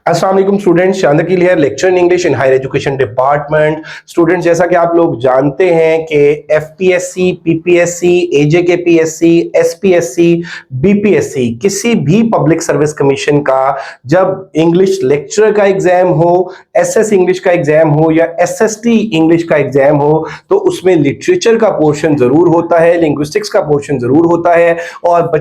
अस्सलाम वालेकुम स्टूडेंट्स, शानदकील है lecture in English in higher education department. Students, जैसा कि आप लोग जानते हैं कि FPSC, PPSC, AJKPSC, SPSC, BPSC किसी भी पब्लिक सर्विस कमीशन का जब इंग्लिश लेक्चरर का एग्जाम हो, एसएस इंग्लिश का एग्जाम हो या एसएसटी इंग्लिश का एग्जाम हो, तो उसमें लिटरेचर का पोर्शन जरूर होता है, लिंग्विस्टिक्स का पोर्शन जरूर होता है। और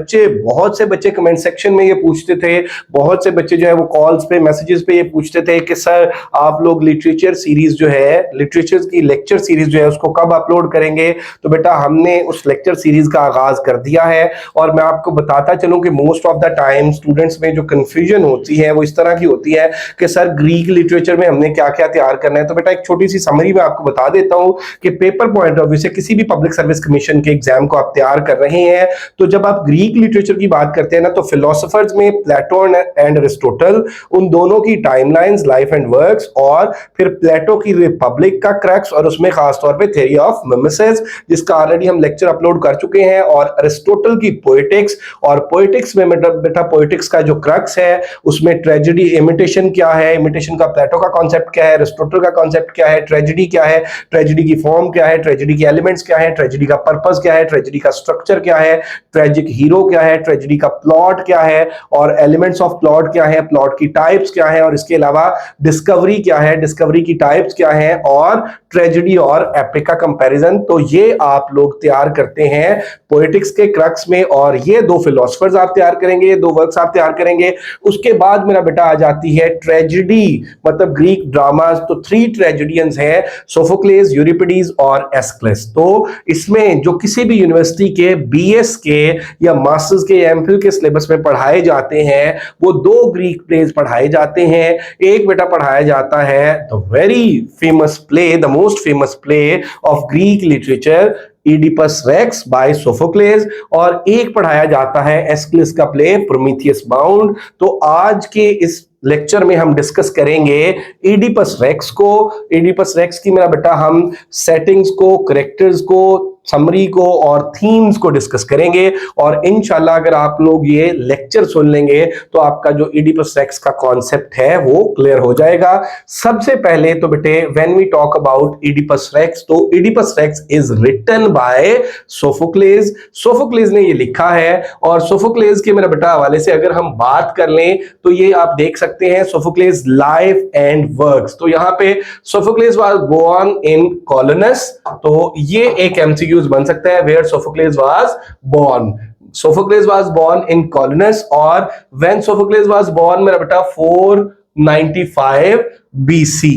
बहुत से बच्चे कमेंट सेक्शन में ये पूछते थे, बहुत से बच्चे जो है वो कॉल्स पे, मैसेजेस पे ये पूछते थे कि सर आप लोग लिटरेचर सीरीज जो है, लिटरेचर की लेक्चर सीरीज जो है उसको कब अपलोड करेंगे। तो बेटा हमने उस लेक्चर सीरीज का आगाज कर दिया है। और मैं आपको बताता चलूं कि most of the time students में जो कंफ्यूजन होती है वो इस तरह की होती है कि सर ग्रीक लिटरेचर में हमने क्या क्या तैयार करना है। तो बेटा एक छोटी सी समरी मैं आपको बता देता हूं कि पेपर पॉइंट ऑफ व्यू से किसी भी पब्लिक सर्विस कमीशन के एग्जाम को आप तैयार कर रहे हैं, तो जब आप ग्रीक लिटरेचर की बात करते हैं ना, तो फिलोसोफर्स में प्लेटो एंड अरिस्टोटल, उन दोनों की टाइमलाइंस, लाइफ एंड वर्क्स, और फिर प्लेटो की रिपब्लिक का क्रक्स, और उसमें खासतौर पे थ्योरी ऑफ मिमेसिस जिसका ऑलरेडी हम लेक्चर अपलोड कर चुके हैं, और अरिस्टोटल की पोएटिक्स। और पोएटिक्स में बेटा पोएटिक्स का जो क्रक्स है उसमें ट्रेजेडी, इमिटेशन क्या है, इमिटेशन का प्लेटो का कॉन्सेप्ट क्या है, अरिस्टोटल का कॉन्सेप्ट क्या है, ट्रेजेडी क्या है, ट्रेजेडी की फॉर्म क्या है, ट्रेजेडी के एलिमेंट्स क्या है, ट्रेजेडी का पर्पस क्या है, ट्रेजेडी का स्ट्रक्चर क्या है, ट्रेजिक हीरो क्या है, ट्रेजेडी का प्लॉट क्या है, और एलिमेंट्स ऑफ प्लॉट क्या है, प्लॉट की टाइप्स क्या है, और इसके अलावा डिस्कवरी क्या है, डिस्कवरी की टाइप्स क्या है, और ट्रेजेडी और एपिक का कंपैरिजन। तो ये आप लोग तैयार करते हैं पोएटिक्स के क्रक्स में, और ये दो फिलोसफर्स आप तैयार करेंगे, ये दो वर्क्स आप तैयार करेंगे। उसके बाद मेरा बेटा आ जाती है ट्रेजेडी, मतलब ग्रीक ड्रामास। तो 3 ट्रेजेडियंस हैं, सोफोक्लेस, यूरिपिडीज और एस्क्लिस। तो इसमें जो किसी भी यूनिवर्सिटी के बीएस के या मास्टर्स के या एमफिल के सिलेबस में पढ़ाए जाते हैं, वो 2 ग्रीक प्लेज पढ़ाए जाते हैं। एक बेटा पढ़ाया जाता है the very famous play, the most famous play of Greek literature, Oedipus Rex by Sophocles, और एक पढ़ाया जाता है एस्क्लिस का प्ले प्रोमीथियस बाउंड। तो आज के इस लेक्चर में हम डिस्कस करेंगे इडिपस रेक्स को। इडिपस रेक्स की मेरा बेटा हम सेटिंग्स को, करेक्टर्स को, समरी को और थीम्स को डिस्कस करेंगे। और इंशाल्लाह अगर आप लोग ये लेक्चर सुन लेंगे तो आपका जो इडिपस रेक्स का कॉन्सेप्ट है वो क्लियर हो जाएगा। सबसे पहले तो बेटे when we talk about Oedipus Rex, तो Oedipus Rex is written by Sophocles. Sophocles ने ये लिखा है, और सोफोक्लेस के मेरा बेटा हवाले से अगर हम बात कर लें तो ये आप देख सकते हैं सोफोक्लेस लाइफ एंड वर्क्स। तो यहां पे Sophocles was born in Colonus, तो ये एक एमसीक्यू बन सकता है, where Sophocles was born. Sophocles was born in Colonus, और व्हेन सोफोक्लेस वाज बोर्न मेरा बेटा 495 BC।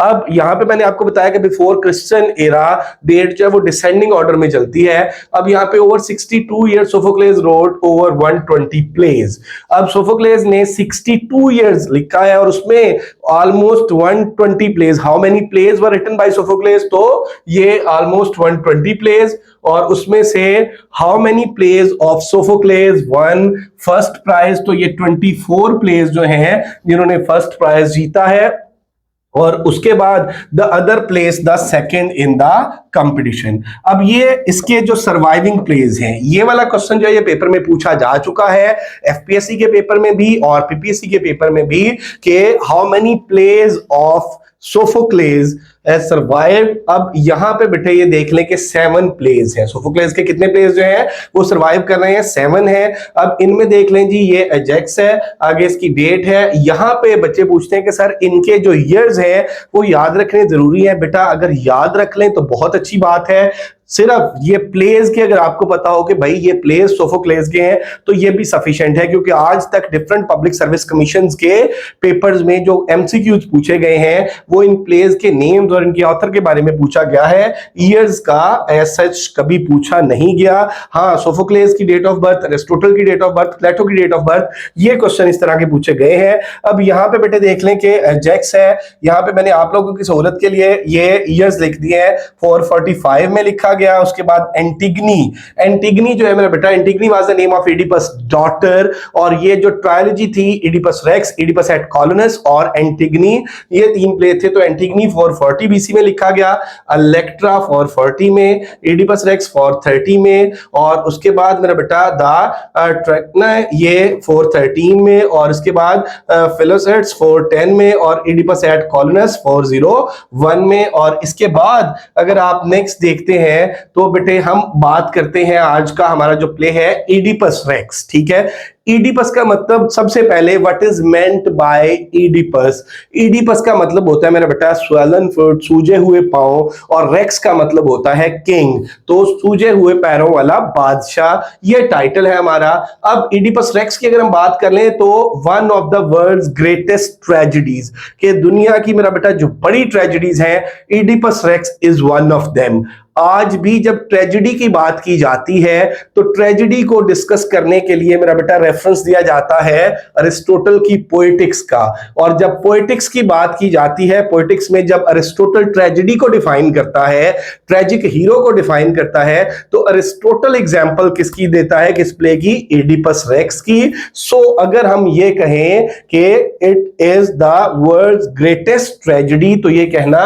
अब यहां पे मैंने आपको बताया कि बिफोर क्रिश्चियन एरा डेट जो है वो डिसेंडिंग ऑर्डर में चलती है। अब यहां पे over 62 years Sophocles wrote over 120 plays. अब सोफोक्लेस ने 62 इयर्स लिखा है और उसमें almost 120 plays. How many plays were written by Sophocles? तो ये ऑलमोस्ट 120 प्लेज, और उसमें से how many plays of Sophocles won first prize? तो ये 24 प्लेज जो हैं जिन्होंने फर्स्ट प्राइज जीता है, और उसके बाद the other place the second in the competition. अब ये इसके जो सर्वाइविंग प्लेज हैं, ये वाला क्वेश्चन जो है ये पेपर में पूछा जा चुका है, एफपीएससी के पेपर में भी और पीपीएससी के पेपर में भी, कि how many plays of Sophocles survive. अब यहां पे बेटे ये देख लें कि 7 प्लेज हैं। सोफोक्लेस के कितने प्लेज जो हैं वो सर्वाइव कर रहे हैं? 7 है। अब इनमें देख लें जी, ये एजेक्स है, आगे इसकी डेट है। यहां पे बच्चे पूछते हैं कि सर इनके जो ईयर्स हैं वो याद रखने जरूरी है। बेटा अगर याद रख लें तो बहुत अच्छी बात है। सिर्फ ये प्लेज के अगर आपको पता हो कि भाई ये प्लेज सोफोक्लेस के हैं तो ये भी सफिशिएंट है, क्योंकि आज तक डिफरेंट पब्लिक सर्विस कमीशंस के पेपर्स में जो एमसीक्यूज पूछे गए हैं वो इन प्लेज के नेम्स और इनके ऑथर के बारे में पूछा गया है। ईयर्स का एज सच कभी पूछा नहीं गया। हाँ, सोफोक्लेस की डेट ऑफ बर्थ, अरिस्टोटल की डेट ऑफ बर्थ, प्लेटो की डेट ऑफ बर्थ, ये क्वेश्चन इस तरह के पूछे गए हैं। अब यहाँ पे बेटे देख लें कि एजेक्स है, यहाँ पे मैंने आप लोगों की सहूलत के लिए ये ईयर्स लिख दिए हैं, 445 में लिखा गया। उसके बाद एंटिगनी, एंटिगनी जो है मेरा बेटा, Antigone was the name of Oedipus daughter, और ये जो ट्रायलॉजी थी Oedipus Rex, Oedipus at Colonus और एंटिगनी, ये 3 प्ले थे। तो एंटिगनी 440 40 BC में लिखा गया, इलेक्ट्रा फॉर 40 में, इडिपस रेक्स फॉर 30 में, और उसके बाद मेरा बेटा द ट्रैक्ना ये 413 में, और इसके बाद फिलोसेट्स 410 में, और इडिपस एट कॉलोनस 401 में। और इसके बाद अगर आप नेक्स्ट देखते हैं तो बेटे हम बात करते हैं आज का हमारा जो प्ले है इडिपस रेक्स, ठीक है। इडिपस का मतलब सबसे पहले what is meant by Oedipus. Oedipus का मतलब होता है मेरा बेटा स्वैलन फुट, सूजे हुए पांव, और रेक्स का मतलब होता है किंग, तो सूजे हुए पैरों वाला बादशाह, ये टाइटल है हमारा। अब इडिपस रेक्स की अगर हम बात कर लें तो one of the world's greatest tragedies, के दुनिया की मेरा बेटा जो बड़ी ट्रेजेडीज है, Oedipus Rex is one of them. आज भी जब ट्रेजेडी की बात की जाती है तो ट्रेजेडी को डिस्कस करने के लिए मेरा बेटा रेफरेंस दिया जाता है अरिस्टोटल की पोएटिक्स का, और जब पोएटिक्स की बात की जाती है, पोएटिक्स में जब अरिस्टोटल ट्रेजेडी को डिफाइन करता है, ट्रेजिक हीरो को डिफाइन करता है, तो अरिस्टोटल एग्जांपल किसकी देता है, किस प्ले की, इडिपस रेक्स की। सो अगर हम ये कहें कि it is the world's greatest tragedy तो ये कहना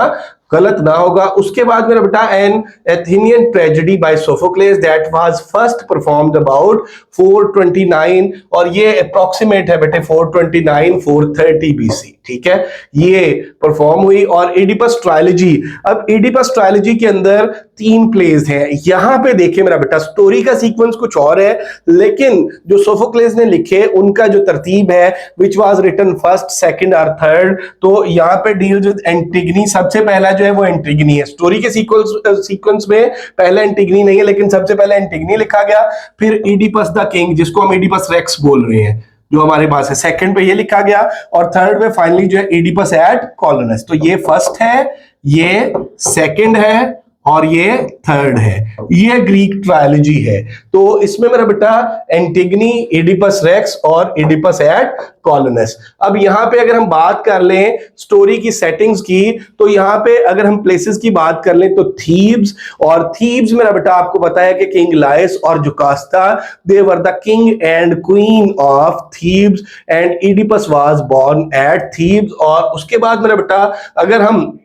गलत ना होगा। उसके बाद मेरा बेटा an Athenian tragedy by Sophocles that was first performed about 429, और ये अप्रोक्सीमेट है बेटे 429 430 BC, ठीक है, ये परफॉर्म हुई। और इडिपस ट्रायलॉजी, अब इडिपस ट्रायलॉजी के अंदर 3 प्लेज हैं। यहां पे देखिए मेरा बेटा स्टोरी का सीक्वेंस कुछ और है, लेकिन जो सोफोक्लेस ने लिखे उनका जो तरतीब है which was written first, second और थर्ड, तो यहां पे डील्स विद एंटिगनी। सबसे पहला जो है वो एंटिगनी है, स्टोरी के सीक्वेंस में पहले एंटिगनी नहीं है, लेकिन सबसे पहले एंटिगनी लिखा गया, फिर इडिपस द किंग जिसको हम इडिपस रेक्स बोल रहे हैं जो हमारे पास है, सेकंड पे ये लिखा गया, और थर्ड पे फाइनली जो है इडिपस एट कॉलोनस। तो ये फर्स्ट है, ये सेकंड है, और ये थर्ड है, ये ग्रीक ट्रायलॉजी है। तो इसमें मेरा बेटा एंटिगनी, इडिपस रेक्स और इडिपस एट कॉलोनस। अब यहां पे अगर हम बात कर लें स्टोरी की सेटिंग्स की, तो यहां पे अगर हम प्लेसेस की बात कर लें तो थीब्स, और थीब्स मेरा बेटा आपको पता है कि किंग लाइस और Jocasta they were the king and queen of Thebes, and Oedipus was born at Thebes. और उसके बाद मेरा बेटा अगर हम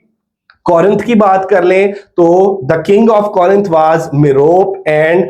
कॉरिंथ की बात कर लें तो the king of Corinth was Merope and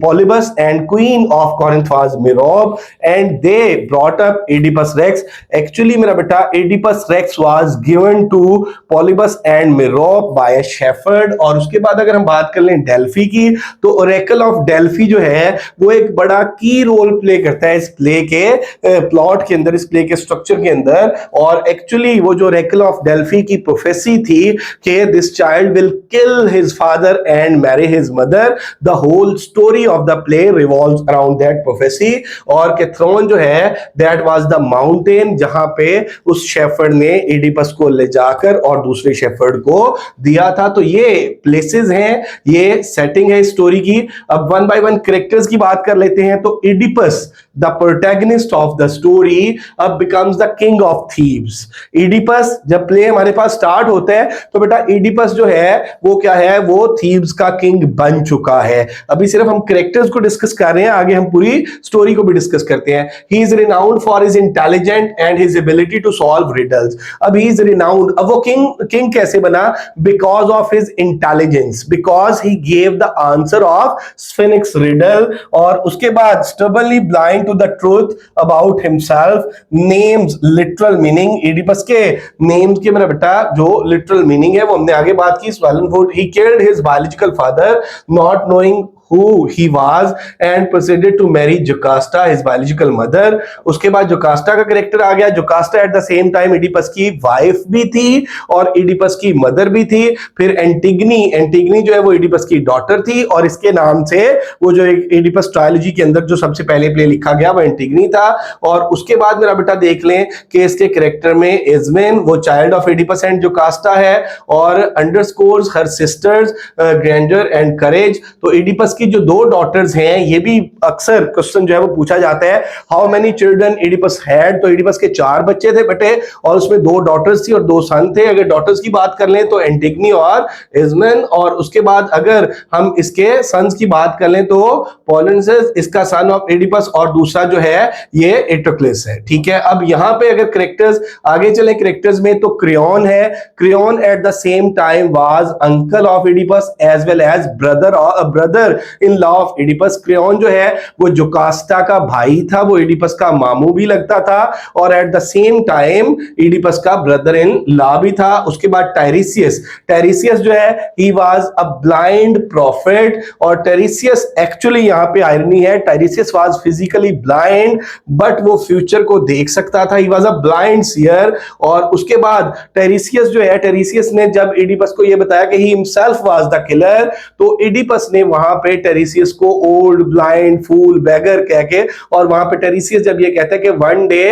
Polybus, and queen of Corinth was Merope, and they brought up Oedipus Rex. Actually मेरा बेटा Oedipus Rex was given to Polybus and Merope by a shepherd. और उसके बाद अगर हम बात कर लें डेल्फी की, तो ओरेकल ऑफ डेल्फी जो है वो एक बड़ा की रोल प्ले करता है इस प्ले के प्लॉट के अंदर, इस प्ले के स्ट्रक्चर के अंदर। और एक्चुअली वो जो ओरेकल ऑफ डेल्फी की प्रोफेसी थी कि this child will kill his father and marry his mother, the whole story of the play revolves around that prophecy. और के थ्रोन जो है दैट वाज द माउंटेन जहां पे उस शेफर्ड ने इडिपस को ले जाकर और दूसरे शेफर्ड को दिया था। तो ये प्लेसेस हैं, ये सेटिंग है स्टोरी की। अब वन बाय वन कैरेक्टर्स की बात कर लेते हैं। तो Oedipus the protagonist of the story अब becomes the king of Thebes. Oedipus जब प्ले हमारे पास स्टार्ट होता है तो बेटा इडिपस जो है वो क्या है, वो थीव्स का किंग बन चुका है। अभी सिर्फ हम कैरेक्टर्स को डिस्कस कर रहे हैं, आगे हम पूरी स्टोरी को भी डिस्कस करते हैं। He is renowned for his intelligent and his ability to solve riddles. अब ही इज रिनाउंड, अब वो किंग कैसे बना, because of his intelligence, because he gave the answer of Sphinx riddle. और उसके बाद stubbornly blind to the truth about himself, names literal meaning, Oedipus के names के मेरा बेटा जो लिटरल मीनिंग है वो हमने आगे बात की। स्वालनफुट, he killed his biological father not knowing who he was and proceeded to marry Jocasta, his biological mother। उसके बाद जोकास्टा का कैरेक्टर आ गया। जोकास्टा eight the same time Oedipus की वाइफ भी थी और इडिपस की मदर भी थी। फिर एंटिगनी जो है वो इडिपस की डॉटर थी, और इसके नाम से वो जो इडिपस ट्रायलॉजी के अंदर जो सबसे पहले प्ले लिखा गया वो एंटिगनी था। और उसके बाद मेरा बेटा देख लें कि इसके कैरेक्टर में इजमेन वो child of Oedipus and Jocasta है, और underscores her sister's grandeur and courage. तो इडिपस की जो 2 डॉटर्स हैं, ये भी अक्सर क्वेश्चन जो है वो पूछा जाता है, how many children Oedipus had, तो इडिपस के 4 बच्चे थे बेटे और उसमें 2 डॉटर्स थी और 2 सन थे। अगर डॉटर्स की बात कर लें तो एंटिगनी और इजमेन, और उसके बाद अगर हम इसके सन्स की बात कर लें तो पॉलिनिसेस, इसका सन ऑफ इडिपस, और दूसरा जो है ये एट्रोक्लिस है। ठीक है, अब यहां पे अगर कैरेक्टर्स आगे चले कैरेक्टर्स में, तो क्रियोन है। Creon at the same time was uncle of Oedipus as well as brother in law of Oedipus. Creon जो है वो जोकास्टा का भाई था, वो इडिपस का मामू भी लगता था और at the same time Oedipus का ब्रदर इन लॉ भी था। उसके बाद टेरिसियस, टेरिसियस जो है he was a blind prophet, और टेरिसियस एक्चुअली यहां पे आयरनी है, Tiresias was physically blind but वो फ्यूचर को देख सकता था, he was a blind seer. और उसके बाद टेरिसियस जो है, टेरिसियस ने जब इडिपस को ये बताया कि ही हिमसेल्फ वाज द किलर, तो इडिपस ने वहां पे टेरिसियस को ओल्ड, ब्लाइंड, फूल, बेगर कह के, और वहां पे टेरिसियस जब ये कहता है कि one day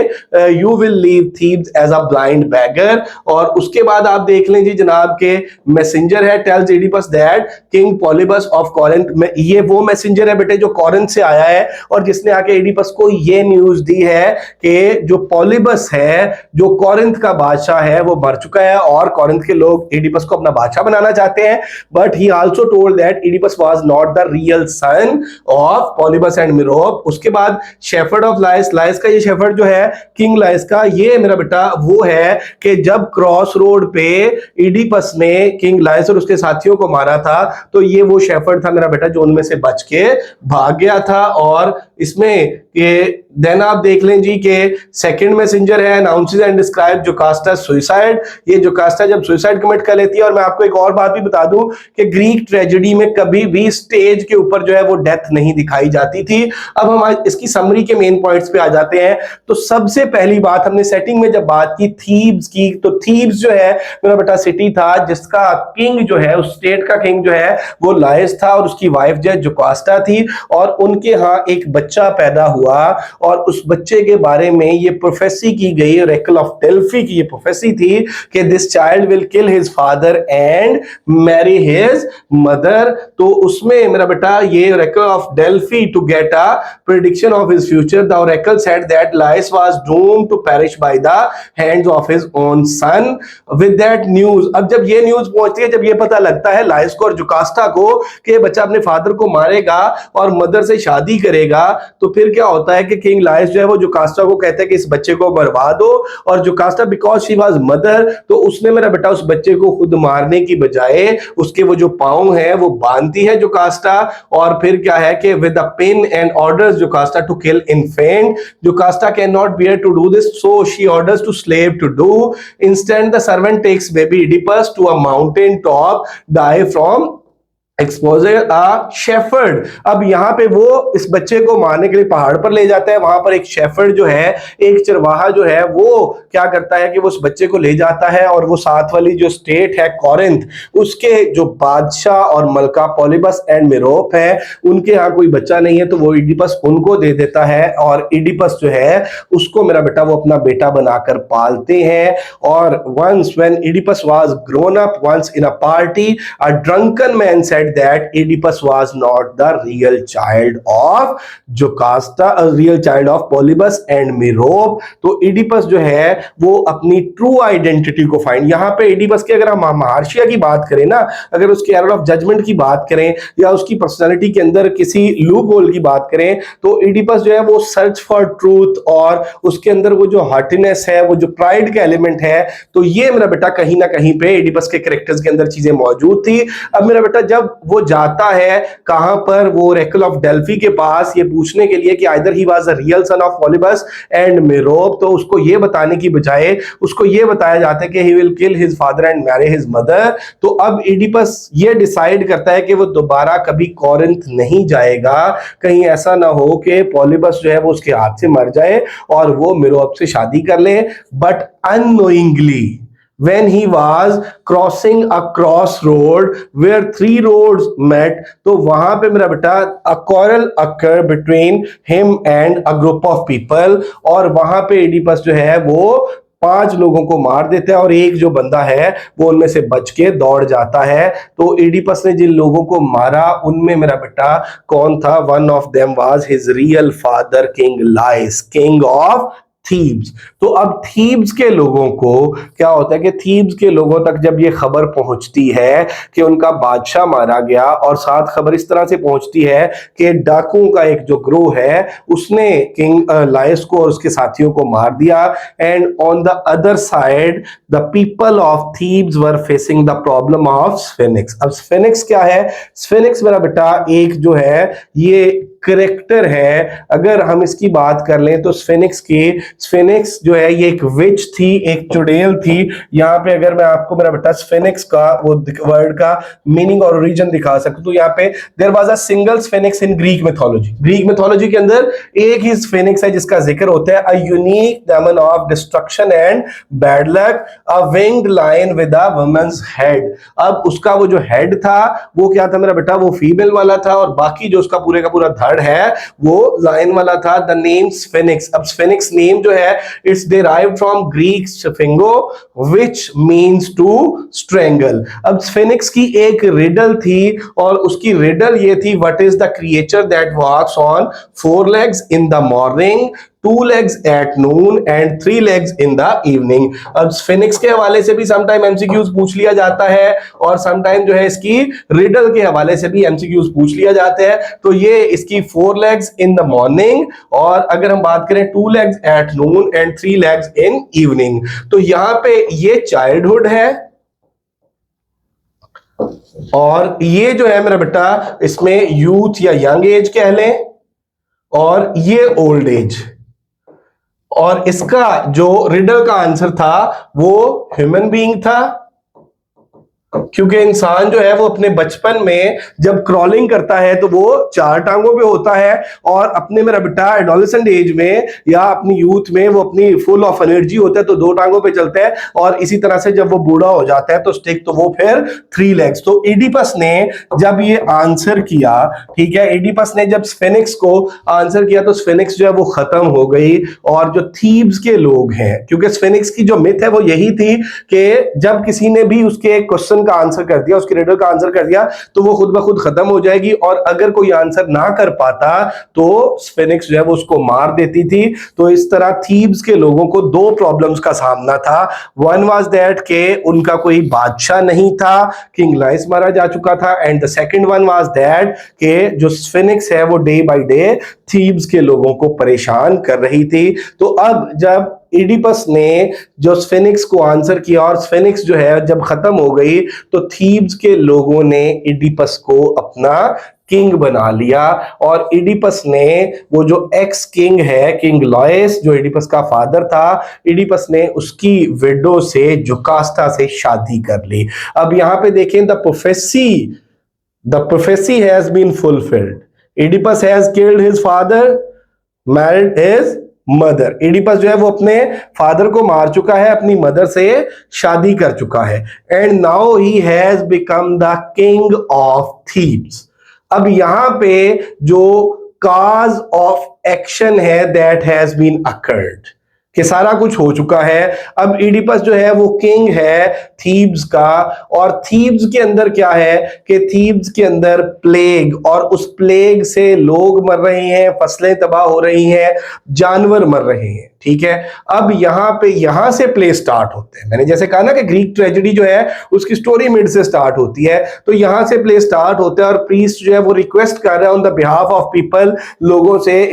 you will leave Thebes as a blind beggar, और उसके बाद आप देख लें जी जनाब के मैसेंजर है tells Oedipus that king Polybus of Corinth, ये वो मैसेंजर है बेटे जो कॉरिंथ से आया है और जिसने आके इडिपस को ये न्यूज दी है कि जो पॉलिबस है, जो कॉरिंथ का बादशाह है, वो मर चुका है और कॉरिंथ के लोग इडिपस को अपना बादशाह बनाना चाहते हैं। But he also told that Oedipus was not the real son of Polybus and Merope. उसके बाद शेफर्ड ऑफ लाइस, लाइस का ये शेफर्ड जो है किंग लाइस का, ये मेरा बेटा वो है कि जब क्रॉस रोड पे इडिपस ने किंग लाइस और उसके साथियों को मारा था, तो ये वो शेफर्ड था मेरा बेटा जो उनमें से बच के भाग गया था। और इसमें कि देन आप देख लें जी कि सेकंड मैसेंजर है अनाउंसेस एंड डिस्क्राइब जोकास्टा सुसाइड, ये जोकास्टा जब सुसाइड कमिट कर लेती है। और मैं आपको एक और बात भी बता दूं कि ग्रीक ट्रेजेडी में कभी भी स्टेज के ऊपर जो है वो डेथ नहीं दिखाई जाती थी। अब हम इसकी समरी के मेन पॉइंट्स पे आ जाते हैं। तो सबसे पहली बात, हमने सेटिंग में जब बात की थीब्स की, तो थीब्स जो है मेरा बेटा सिटी था जिसका किंग जो है, उस स्टेट का किंग जो है वो लाइस था और उसकी वाइफ जो है जोकास्टा थी, और उनके यहाँ एक बच्चा पैदा हुआ और उस बच्चे के बारे में ये प्रोफेसी की गई, ओरेकल ऑफ डेल्फी की ये प्रोफेसी थी कि this child will kill his father and marry his mother. तो उसमें मेरा बेटा ये oracle of Delphi to get a prediction of his future, the oracle said that Laius was doomed to perish by the hands of his own son. With that news, अब जब ये news पहुंचती है, जब ये पता लगता है लाइस को और जोकास्टा को कि ये बच्चा अपने फादर को मारेगा और मदर से शादी करेगा, तो फिर क्या होता है कि किंग लाइस जो है वो जोकास्टा को कहता है कि इस बच्चे को मरवा दो, और जोकास्टा बिकॉज शी वाज मदर, तो उसने मेरा बेटा उस बच्चे को खुद मारने की बजाय उसके वो जो पांव है वो बांधती है जोकास्टा, और फिर क्या है कि with a pain and orders Jocasta to kill infant. Jocasta can not bear to do this, so she orders to slave to do. Instant the servant takes baby Oedipus to a mountain top, die from exposure a shepherd. अब यहां पे वो इस बच्चे को मारने के लिए पहाड़ पर ले जाता है, वहां पर एक शेफर्ड जो है, एक चरवाहा जो है, वो क्या करता है कि वो उस बच्चे को ले जाता है और वो साथ वाली जो स्टेट है कॉरिंथ, उसके जो बादशाह और मलका पॉलिबस एंड मिरोप है, उनके यहाँ कोई बच्चा नहीं है, तो वो इडिपस उनको दे देता है और इडिपस जो है उसको मेरा बेटा वो अपना बेटा बनाकर पालते हैं। और once when Oedipus was grown up, once in a party a drunken man said that Oedipus was not the real child of Jocasta, a real child of Polybus and Merope। तो Oedipus जो है वो अपनी true identity को find, यहाँ पे Oedipus की अगर हम महर्षिया की बात करें ना, अगर उसके एरर ऑफ जजमेंट की बात करें या उसकी पर्सनालिटी के अंदर किसी लूप होल की बात करें, तो Oedipus जो है वो सर्च फॉर ट्रूथ और उसके अंदर वो जो हार्टीनेस है, वो जो प्राइड का एलिमेंट है, तो ये मेरा बेटा कहीं ना कहीं पे Oedipus के कैरेक्टर्स के अंदर चीजें मौजूद थी। अब मेरा बेटा जब वो जाता है कहां पर, वो ओरेकल ऑफ डेल्फी के पास, ये पूछने के लिए कि either he was a real son of Polybus and Merope, तो उसको ये बताने की बजाय उसको ये बताया जाता है कि he will kill his father and marry his mother. तो अब इडिपस ये डिसाइड करता है कि वो दोबारा कभी कॉरिंथ नहीं जाएगा, कहीं ऐसा ना हो कि पॉलिबस जो है वो उसके हाथ से मर जाए और वो मिरोप से शादी कर ले। But unknowingly when he was crossing a crossroad where 3 roads met, तो वहां पे मेरा बेटा a quarrel occur between him and a group of people, और वहां पे इडिपस जो है वो 5 लोगों को मार देता है और एक जो बंदा है वो उनमें से बच के दौड़ जाता है। तो इडिपस ने जिन लोगों को मारा उनमें मेरा बेटा कौन था? One of them was his real father king Laius, king of Thebes. तो अब थीब्स के लोगों को क्या होता है कि थीब्स के लोगों तक जब ये खबर पहुंचती है कि उनका बादशाह मारा गया, और साथ खबर इस तरह से पहुंचती है कि डाकुओं का एक जो ग्रोह है उसने किंग लाइस को और उसके साथियों को मार दिया, and on the other side the people of Thebes were facing the problem of Sphinx. अब स्फिनिक्स क्या है? स्फिनिक्स मेरा बेटा एक जो है ये करेक्टर है। अगर हम इसकी बात कर लें तो स्फिनिक्स जो है ये एक विच थी, एक चुड़ैल थी। यहाँ पे अगर मैं आपको मेरा बेटा स्फिनिक्स का वो वर्ड का मीनिंग और ओरिजिन दिखा सकूं तो यहाँ पे there was a single Sphinx in Greek mythology. Greek mythology के अंदर एक ही स्फिनिक्स है जिसका जिक्र होता है, a unique demon of destruction and bad luck, a winged lion with a woman's head. अब उसका वो जो हेड था वो क्या था मेरा बेटा? वो फीमेल वाला था, और बाकी जो उसका पूरे का पूरा धड़ है वो लायन वाला था। द नेम स्फिनिक्स, अब स्फिनिक्स नेम जो है it's derived from Greek sphingo which means to strangle. अब स्फिनिक्स की एक रिडल थी और उसकी रिडल ये थी, what is the creature that walks on 4 legs in the morning, 2 legs at noon and 3 legs in the evening। अब स्फिनिक्स के हवाले से भी समटाइम एमसीक्यूज पूछ लिया जाता है और समटाइम जो है इसकी रिडल के हवाले से भी एमसीक्यूज पूछ लिया जाते हैं। तो ये इसकी 4 legs in the morning, और अगर हम बात करें 2 legs at noon and 3 legs in evening। तो यहां पे ये चाइल्डहुड है और ये जो है मेरा बेटा इसमें यूथ या यंग एज कह लें, और ये ओल्ड एज। और इसका जो रिडल का आंसर था वो ह्यूमन बीइंग था, क्योंकि इंसान जो है वो अपने बचपन में जब क्रॉलिंग करता है तो वो 4 टांगों पे होता है, और अपने मेरा बेटा एडोलेसेंट एज में या अपनी यूथ में वो अपनी फुल ऑफ एनर्जी होता है तो 2 टांगों पे चलता है, और इसी तरह से जब वो बूढ़ा हो जाता है तो स्टिक तो वो फिर 3 legs। तो इडिपस ने जब ये आंसर किया, ठीक है, इडिपस ने जब स्फिनिक्स को आंसर किया तो स्फिनिक्स जो है वो खत्म हो गई। और जो थीब्स के लोग हैं, क्योंकि स्फिनिक्स की जो मिथ है वो यही थी कि जब किसी ने भी उसके क्वेश्चन का आंसर कर दिया, उसके रिडल का आंसर कर दिया तो वो खुद ब खुद खत्म हो जाएगी, और अगर कोई आंसर ना कर पाता तो स्फिनिक्स जो है वो उसको मार देती थी। तो इस तरह थीब्स के लोगों को 2 प्रॉब्लम्स का सामना था। वन वाज दैट के उनका कोई बादशाह नहीं था, किंग लाइस मारा जा चुका था, and the second one was that के जो स्फिनिक्स है वो डे बाय डे थीब्स के लोगों को परेशान कर रही थी। तो अब जब इडिपस ने जो स्फिनिक्स को आंसर किया और स्फिनिक्स जो है जब खत्म हो गई तो थीब्स के लोगों ने इडिपस को अपना किंग बना लिया, और इडिपस ने वो जो एक्स किंग है किंग लॉयस जो इडिपस का फादर था, इडिपस ने उसकी विडो से जुकास्टा से शादी कर ली। अब यहां पे देखें the prophecy has been fulfilled. Oedipus has killed his father, married his mother. Oedipus जो है वो अपने फादर को मार चुका है, अपनी मदर से शादी कर चुका है, and now he has become the king of Thebes. अब यहां पे जो काज ऑफ एक्शन है दैट हैज बीन अकर्ड, कि सारा कुछ हो चुका है। अब इडिपस जो है वो किंग है थीब्स का, और थीब्स के अंदर क्या है कि थीब्स के अंदर प्लेग, और उस प्लेग से लोग मर रहे हैं, फसलें तबाह हो रही हैं, जानवर मर रहे हैं, ठीक है। अब यहां से प्ले स्टार्ट होते हैं। मैंने जैसे कहा ना कि ग्रीक ट्रेजेडी जो है उसकी स्टोरी मिड से स्टार्ट होती है, तो यहां से प्ले स्टार्ट होता है, और प्रीस्ट जो है वो रिक्वेस्ट कर रहा है on the behalf of people, लोगों से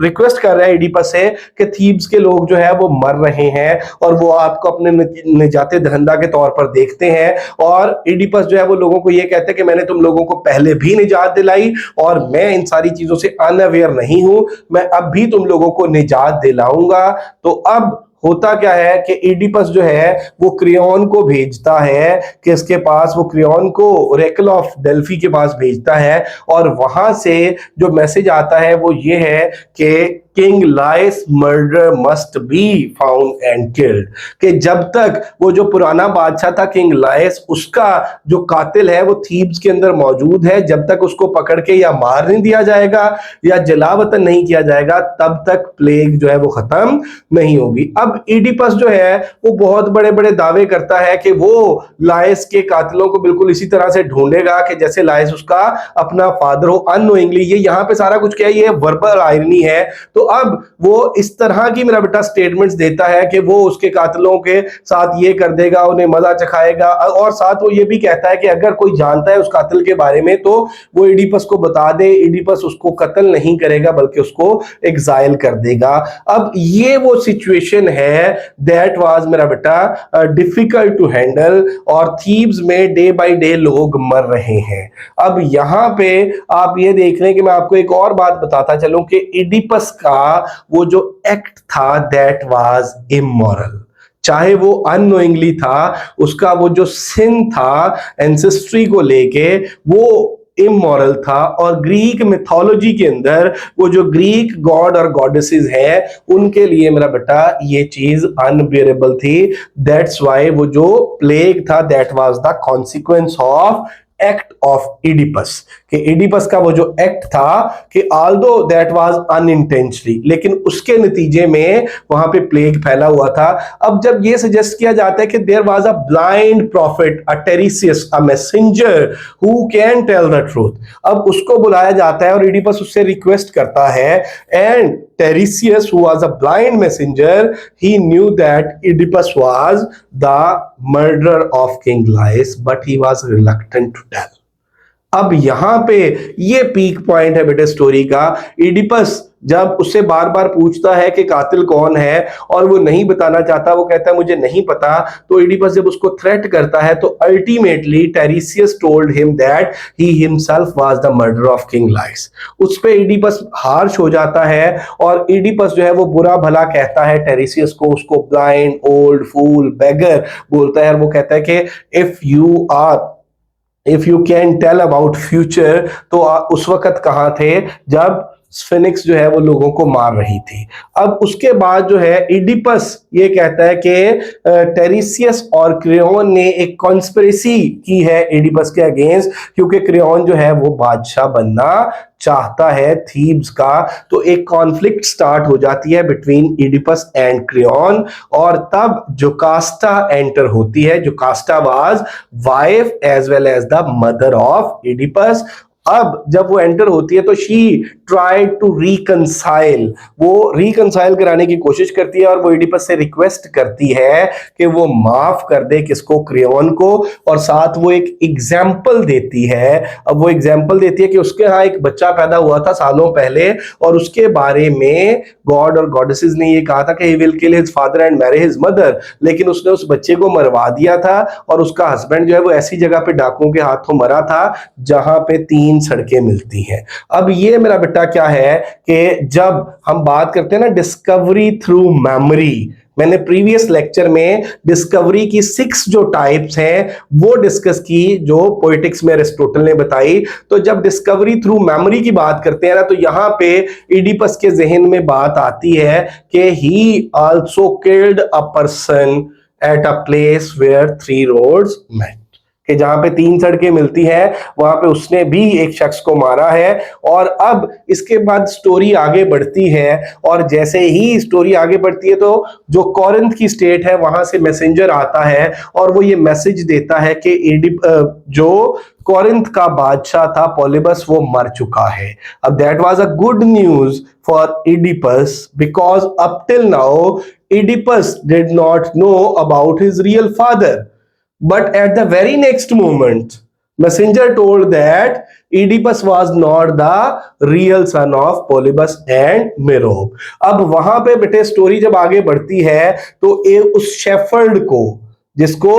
रिक्वेस्ट कर रहा है इडिपस से कि थीब्स के लोग जो है वो मर रहे हैं और वो आपको अपने निजाते धंधा के तौर पर देखते हैं। और इडिपस जो है वो लोगों को ये कहते हैं कि मैंने तुम लोगों को पहले भी निजात दिलाई और मैं इन सारी चीजों से अनअवेयर नहीं हूं, मैं अब भी तुम लोगों को निजात दिलाऊंगा। तो अब होता क्या है कि इडिपस जो है वो क्रियोन को भेजता है, कि इसके पास वो क्रियोन को ओरेकल ऑफ डेल्फी के पास भेजता है, और वहां से जो मैसेज आता है वो ये है कि king Laius murder must be found and killed, कि जब तक वो जो पुराना बादशाह था किंग लाइस, उसका जो कातिल है वो थीब्स के अंदर मौजूद है, जब तक उसको पकड़ के या मार नहीं दिया जाएगा या जलावतन नहीं किया जाएगा, तब तक प्लेग जो है वो खत्म नहीं होगी। अब इडिपस जो है वो बहुत बड़े बड़े दावे करता है कि वो लाइस के कातिलों को बिल्कुल इसी तरह से ढूंढेगा कि जैसे लाइस उसका अपना फादर हो, अननोइंगली। ये यहां पे सारा कुछ क्या है, ये वर्बल आयरनी है। तो अब वो इस तरह की मेरा बेटा स्टेटमेंट्स देता है कि वो उसके कातिलों के साथ ये कर देगा, उन्हें मजा चखाएगा, और साथ वो ये भी कहता है कि अगर कोई जानता है उस कातिल के बारे में तो वो इडिपस को बता दे, इडिपस उसको कत्ल नहीं करेगा बल्कि उसको एग्जाइल कर देगा। अब ये वो सिचुएशन है दैट वाज मेरा बेटा डिफिकल्ट टू हैंडल, और थीब्स में डे बाय डे लोग मर रहे हैं। अब यहां पे आप ये देख रहे हैं कि मैं आपको एक और बात बताता चलूं कि इडिपस का वो जो एक्ट था दैट वाज इमोरल, चाहे वो अननोइंगली था, उसका वो जो सिन था एंसेस्ट्री को लेके वो इमोरल था। और ग्रीक मिथोलॉजी के अंदर वो जो ग्रीक गॉड और गॉडेसेस हैं उनके लिए मेरा बेटा ये चीज अनबियरेबल थी। दैट्स वाई वो जो प्लेग था that was the consequence of act of Oedipus, कि इडिपस का वो जो एक्ट था कि ऑल्दो दैट वाज अनइंटेंशनली, लेकिन उसके नतीजे में वहां पे प्लेग फैला हुआ था। अब जब ये सजेस्ट किया जाता है कि there was a blind prophet, a Tiresias, a messenger who can tell the truth, अब उसको बुलाया जाता है और इडिपस उससे रिक्वेस्ट करता है, and Tiresias, who was a blind messenger, he knew that Oedipus was the murderer of King Laius, but he was reluctant to tell. अब यहां पे ये पीक पॉइंट है बेटे स्टोरी का। इडिपस जब उससे बार बार पूछता है कि कातिल कौन है और वो नहीं बताना चाहता, वो कहता है मुझे नहीं पता, तो इडिपस जब उसको थ्रेट करता है तो ultimately Tiresias told him that he himself was the murder of king Laius. उस पे इडिपस हार्श हो जाता है और इडिपस जो है वो बुरा भला कहता है टेरिसियस को, उसको ब्लाइंड, ओल्ड, फूल, बेगर बोलता है, और वो कहता है कि if you can tell about future, तो उस वक्त कहां थे जब स्फिनिक्स जो है वो लोगों को मार रही थी। अब उसके बाद जो है इडिपस ये कहता है कि टेरिसियस और क्रेओन ने एक कॉन्स्पिरेसी की है इडिपस के अगेंस्ट, क्योंकि क्रेओन जो है वो बादशाह बनना चाहता है थीब्स का। तो एक कॉन्फ्लिक्ट स्टार्ट हो जाती है बिटवीन इडिपस एंड क्रेओन, और तब जोकास्टा एंटर होती है। Jocasta was wife as well as the mother of Oedipus. अब जब वो एंटर होती है तो शी ट्राइड टू रिकंसाइल, वो रिकंसाइल कराने की कोशिश करती है और वो इडिपस से रिक्वेस्ट करती है कि वो माफ कर दे किसको, क्रेओन को, और साथ वो एक एग्जाम्पल देती है। अब वो एग्जाम्पल देती है कि उसके यहाँ एक बच्चा पैदा हुआ था सालों पहले, और उसके बारे में गॉड और गॉडेसेस ने ये कहा था कि he will kill his father and marry his mother, लेकिन उसने उस बच्चे को मरवा दिया था और उसका हस्बैंड जो है वो ऐसी जगह पे डाकुओं के हाथों मरा था जहां पे 3 सड़कें मिलती हैं। अब ये मेरा बेटा क्या है कि जब हम बात करते हैं ना डिस्कवरी थ्रू मेमोरी, मैंने प्रीवियस लेक्चर में डिस्कवरी की 6 जो टाइप्स हैं वो डिस्कस की, जो पोएटिक्स में अरिस्टोटल ने बताई। तो जब डिस्कवरी थ्रू मेमोरी की बात करते हैं ना, तो यहां पे इडिपस के जहन में बात आती है कि he also killed a person at a place where 3 roads met, कि जहां पे 3 सड़कें मिलती हैं वहां पे उसने भी एक शख्स को मारा है। और अब इसके बाद स्टोरी आगे बढ़ती है, और जैसे ही स्टोरी आगे बढ़ती है तो जो कॉरिंथ की स्टेट है वहां से मैसेंजर आता है और वो ये मैसेज देता है कि जो कॉरिंथ का बादशाह था पॉलिबस वो मर चुका है। अब that was a good news for Oedipus, because up till now Oedipus did not know about his real father. But at the very next moment, messenger told that Oedipus was not the real son of Polybus and Merope. अब वहां पे बेटे story जब आगे बढ़ती है तो उस शेफर्ड को, जिसको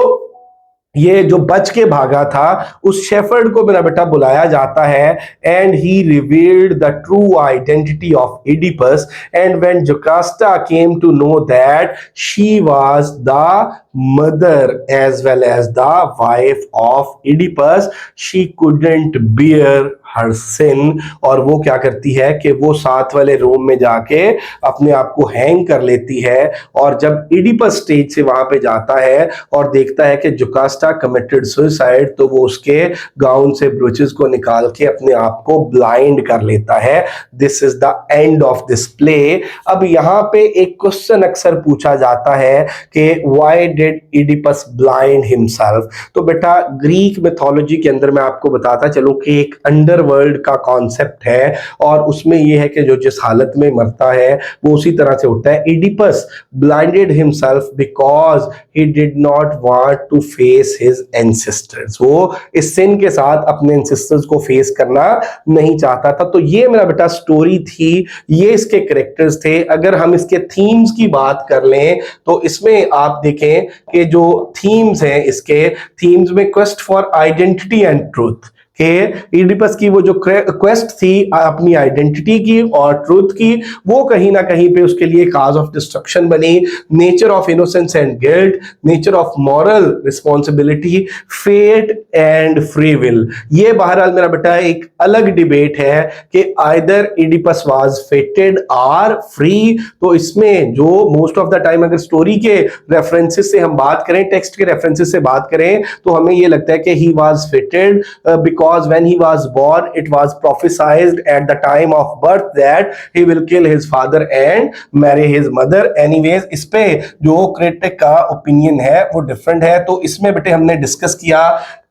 ये जो बच के भागा था, उस शेफर्ड को मेरा बेटा बुलाया जाता है, and he revealed the true identity of Oedipus. And when Jocasta came to know that she was the mother as well as the wife of Oedipus, she couldn't bear her sin, और वो क्या करती है कि वो साथ वाले room में जाके अपने आप को हैंग कर लेती है। और जब इडिपस स्टेज से वहां पे जाता है और देखता है कि जोकास्टा कमिटेड सुसाइड, तो वो उसके गाउन से ब्रूचेस को निकाल के अपने आप को ब्लाइंड कर लेता है। This is the end of this play. अब यहां पे एक क्वेश्चन अक्सर पूछा जाता है कि why did Oedipus blind himself. तो बेटा ग्रीक मिथोलॉजी के अंदर मैं आपको बताता चलूं कि एक अंडरवर्ल्ड का कॉन्सेप्ट है, और उसमें यह है कि जो जिस हालत में मरता है वो उसी तरह से उठता है। Oedipus blinded himself because he did not want to face his ancestors. वो इस सिन के साथ अपने एंसेस्टर्स को फेस करना नहीं चाहता था। तो ये मेरा बेटा स्टोरी थी, ये इसके कैरेक्टर्स थे। अगर हम इसके थीम्स की बात कर लें तो इसमें आप देखें कि जो थीम्स हैं, इसके थीम्स में quest for identity and truth कि इडिपस की वो जो क्वेस्ट थी अपनी आइडेंटिटी की और ट्रूथ की, वो कहीं ना कहीं पे उसके लिए काज ऑफ डिस्ट्रक्शन बनी। Nature of innocence and guilt, nature of moral responsibility, fate and free will. ये बहरहाल मेरा बेटा एक अलग डिबेट है कि आइदर इडिपस वाज फेटेड और फ्री। तो इसमें जो मोस्ट ऑफ द टाइम अगर स्टोरी के रेफरेंसेस से हम बात करें, टेक्स्ट के रेफरेंसेस से बात करें, तो हमें ये लगता है कि he was फेटेड because when he was born it was prophesied at the time of birth that he will kill his father and marry his mother। anyways इस पे जो क्रिटिक का ओपिनियन है वो डिफरेंट है। तो इसमें बेटे हमने डिस्कस किया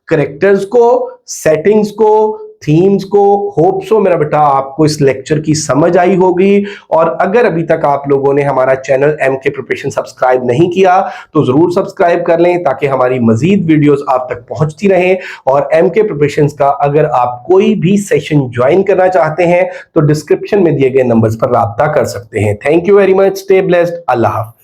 करेक्टर्स को, सेटिंग्स को, थीम्स को। होप सो मेरा बेटा आपको इस लेक्चर की समझ आई होगी। और अगर अभी तक आप लोगों ने हमारा चैनल एमके प्रिपरेशन सब्सक्राइब नहीं किया तो जरूर सब्सक्राइब कर लें ताकि हमारी मजीद वीडियोस आप तक पहुंचती रहें। और एमके प्रिपरेशन का अगर आप कोई भी सेशन ज्वाइन करना चाहते हैं तो डिस्क्रिप्शन में दिए गए नंबर्स पर राब्ता कर सकते हैं। Thank you very much, stay blessed, Allah हाफ़िज़।